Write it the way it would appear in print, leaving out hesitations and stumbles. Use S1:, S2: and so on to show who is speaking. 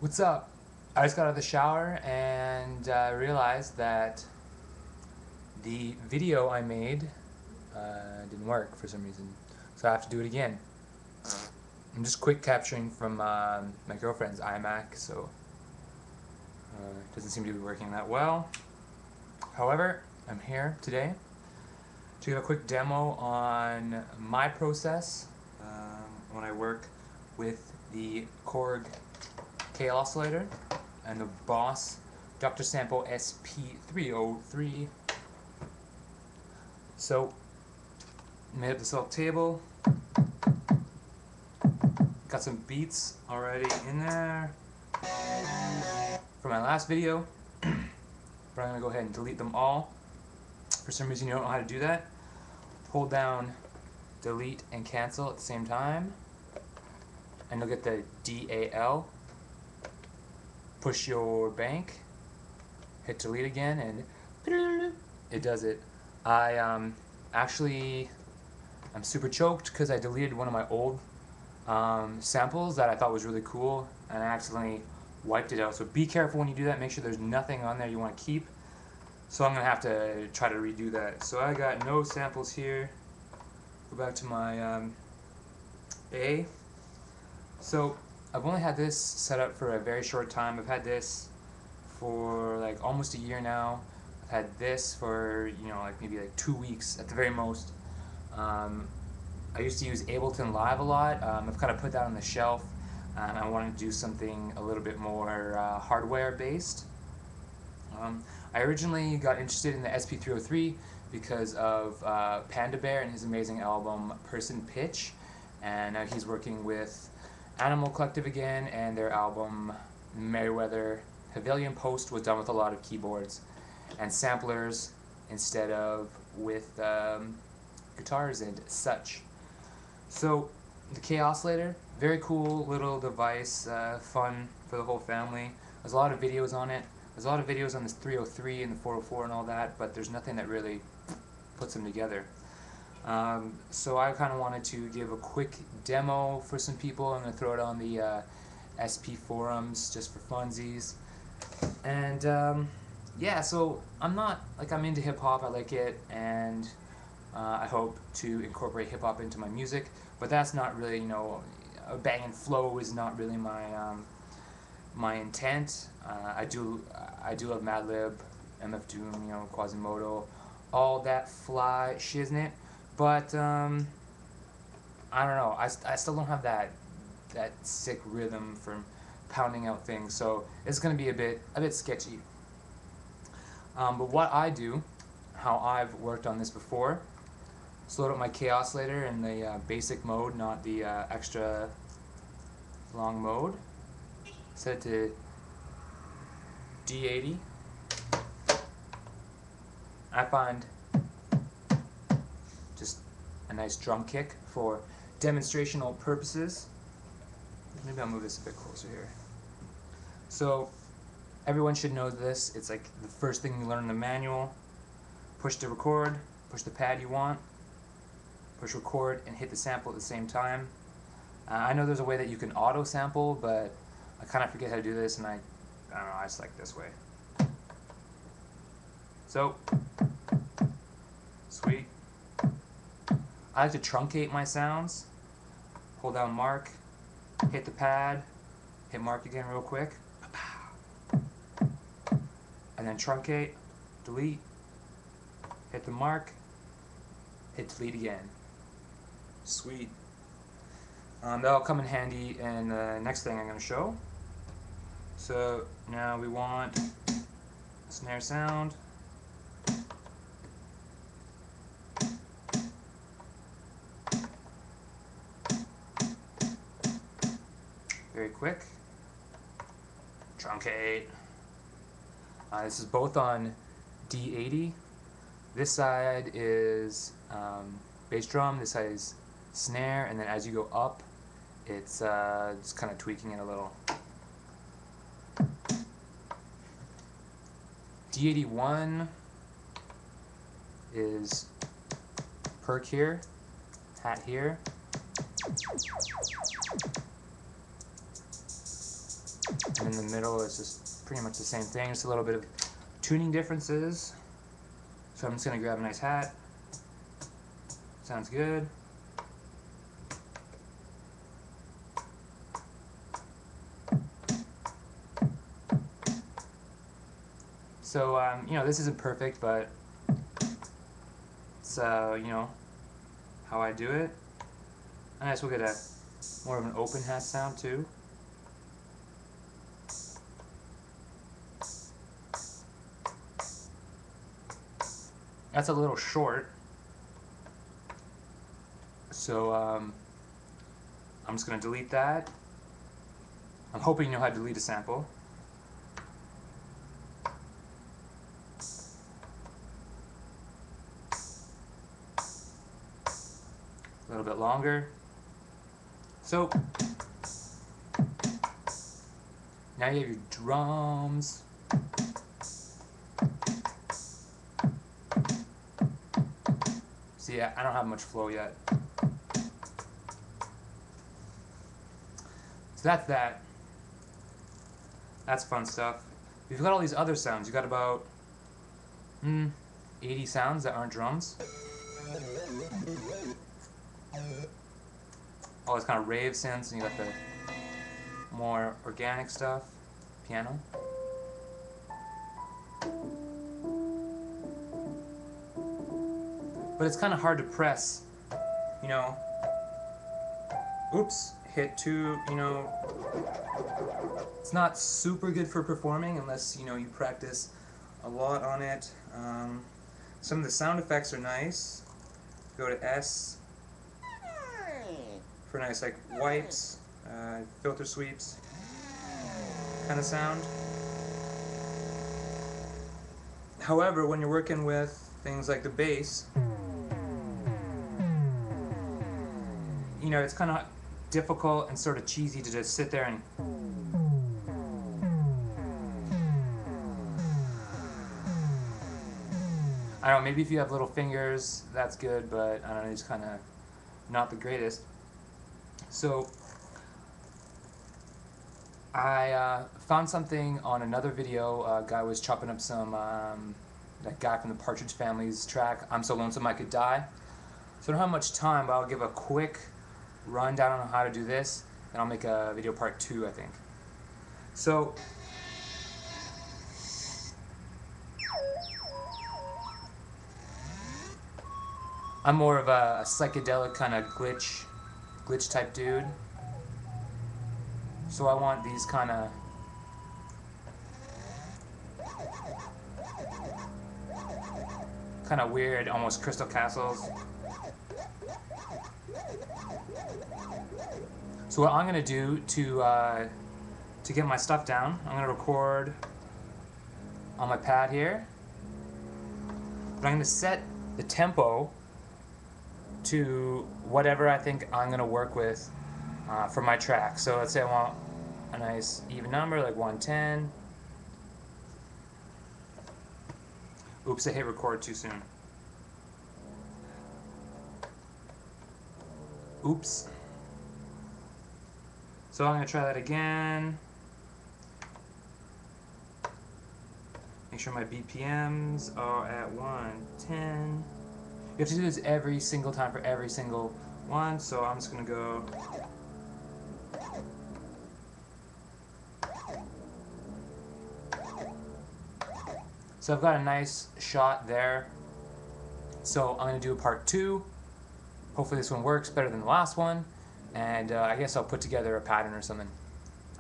S1: What's up? I just got out of the shower and realized that the video I made didn't work for some reason, so I have to do it again. I'm just quick capturing from my girlfriend's iMac, so it doesn't seem to be working that well. However, I'm here today to give a quick demo on my process when I work with the Korg Kaossilator and the Boss dr.sample SP-303. So, made up this little table. Got some beats already in there from my last video, but I'm gonna go ahead and delete them all. For some reason you don't know how to do that, hold down delete and cancel at the same time, and you'll get the DAL. Push your bank, hit delete again, and it does it. I'm super choked because I deleted one of my old samples that I thought was really cool, and I accidentally wiped it out. So be careful when you do that. Make sure there's nothing on there you want to keep. So I'm gonna have to try to redo that. So I got no samples here. Go back to my A. So I've only had this set up for a very short time. I've had this for like almost a year now. I've had this for, like maybe like 2 weeks at the very most. I used to use Ableton Live a lot. I've kind of put that on the shelf, and I wanted to do something a little bit more hardware based. I originally got interested in the SP-303 because of Panda Bear and his amazing album Person Pitch, and now he's working with Animal Collective again, and their album Merriweather Pavilion Post was done with a lot of keyboards and samplers instead of with guitars and such. So the Kaossilator, very cool little device, fun for the whole family. There's a lot of videos on it. There's a lot of videos on this 303 and the 404 and all that, but there's nothing that really puts them together. So I kind of wanted to give a quick demo for some people. I'm going to throw it on the SP forums just for funsies. And yeah, so I'm into hip-hop, I like it, and I hope to incorporate hip-hop into my music, but that's not really, a banging flow is not really my intent. I do love Madlib, MF Doom, Quasimodo, all that fly shiznit. But I don't know. I still don't have that sick rhythm from pounding out things, so it's gonna be a bit sketchy. But what I do, how I've worked on this before, is load up my Kaossilator in the basic mode, not the extra long mode. Set it to D80. I find just a nice drum kick for demonstrational purposes. Maybe I'll move this a bit closer here. So everyone should know this. It's like the first thing you learn in the manual. Push to record, push the pad you want, push record, and hit the sample at the same time. I know there's a way that you can auto sample, but I kind of forget how to do this, and I don't know, I just like this way. So, sweet. I like to truncate my sounds. Hold down mark, hit the pad, hit mark again real quick, and then truncate, delete, hit the mark, hit delete again. Sweet. That'll come in handy in the next thing I'm going to show. So now we want snare sound. Very quick. Truncate. This is both on D80. This side is bass drum, this side is snare, and then as you go up, it's just kind of tweaking it a little. D81 is perk here, hat here. And in the middle is just pretty much the same thing. Just a little bit of tuning differences. So I'm just gonna grab a nice hat. Sounds good. So, you know, this isn't perfect, but it's, you know, how I do it. I guess we'll get a more of an open hat sound too. That's a little short. So, I'm just going to delete that. I'm hoping you know how to delete a sample. A little bit longer. So now you have your drums. See, I don't have much flow yet. So that's that. That's fun stuff. You've got all these other sounds. You got about 80 sounds that aren't drums. All this kind of rave synths, and you got the more organic stuff, piano. But it's kind of hard to press, you know. Oops, hit two, you know. It's not super good for performing unless, you know, you practice a lot on it. Some of the sound effects are nice. Go to S for nice like wipes, filter sweeps kind of sound. However, when you're working with things like the bass, you know, it's kind of difficult and sort of cheesy to just sit there and I don't know, maybe if you have little fingers, that's good, but I don't know, it's kind of not the greatest. So I found something on another video. A guy was chopping up some, that guy from the Partridge Family's track, I'm So Lonesome I Could Die. So I don't have much time, but I'll give a quick rundown on how to do this, and I'll make a video part 2, I think. So I'm more of a psychedelic kind of glitch type dude. So I want these kind of weird, almost crystal castles. So what I'm gonna do to get my stuff down, I'm gonna record on my pad here, but I'm gonna set the tempo to whatever I think I'm gonna work with for my track. So let's say I want a nice even number like 110. Oops, I hit record too soon. Oops. So I'm gonna try that again. Make sure my BPMs are at 110. You have to do this every single time for every single one, so I'm just gonna go. So I've got a nice shot there. So I'm gonna do a part 2. Hopefully this one works better than the last one, and I guess I'll put together a pattern or something.